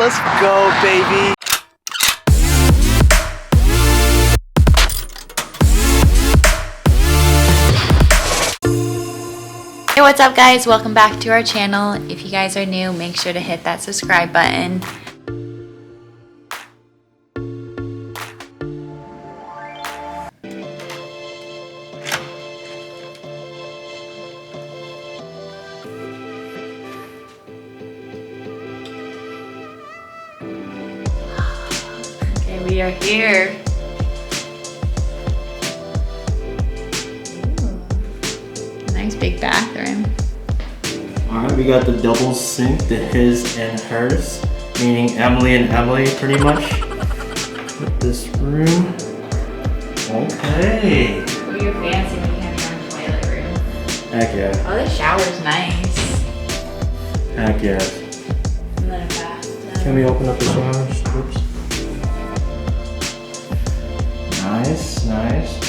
Let's go, baby. Hey, what's up guys? Welcome back to our channel. If you guys are new, make sure to hit that subscribe button. Okay, we are here. Nice big bathroom. Alright, we got the double sink, the his and hers, meaning Emily and Emily pretty much. With this room. Okay. Oh, you're fancy when you have your own toilet room. Heck yeah. Oh, the shower's nice. Heck yeah. And then a bathtub. Can we open up the showers? Oops. Nice, nice.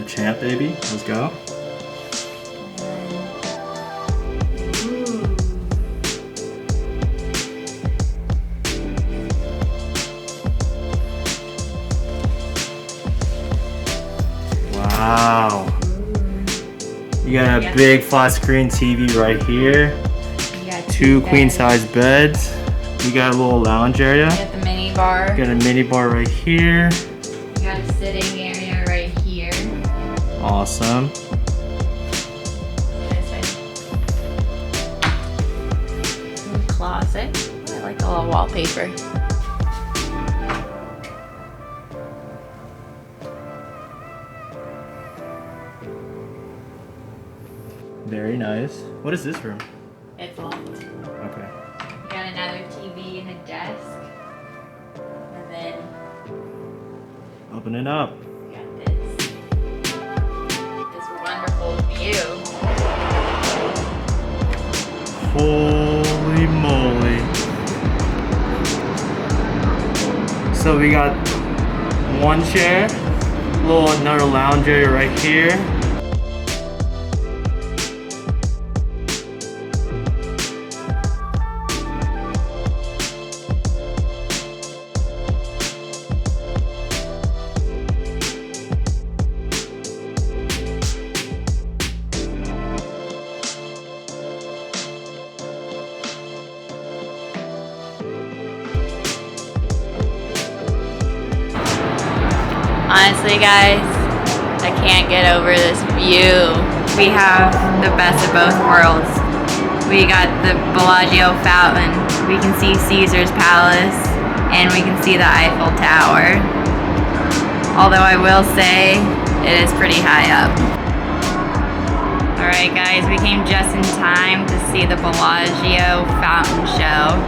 Champ, baby, let's go. Wow. You got a big flat screen TV right here. Two queen size beds. We got a little lounge area. You got the mini bar. Got a mini bar right here. You got a sitting area right here. Awesome. Closet. I like a little wallpaper. Very nice. What is this room? It's locked. Okay. You got another TV and a desk. And then Open it up. you got this wonderful view. Holy moly. So we got one chair, another lounge area right here. Honestly guys, I can't get over this view. We have the best of both worlds. We got the Bellagio fountain, we can see Caesar's Palace, and we can see the Eiffel Tower. Although I will say, it is pretty high up. Alright guys, we came just in time to see the Bellagio fountain show.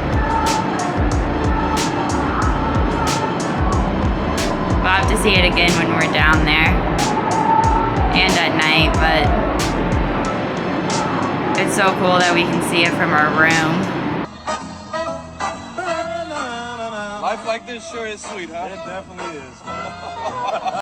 We'll have to see it again when we're down there and at night, but it's so cool that we can see it from our room. Life like this sure is sweet, huh? It definitely is.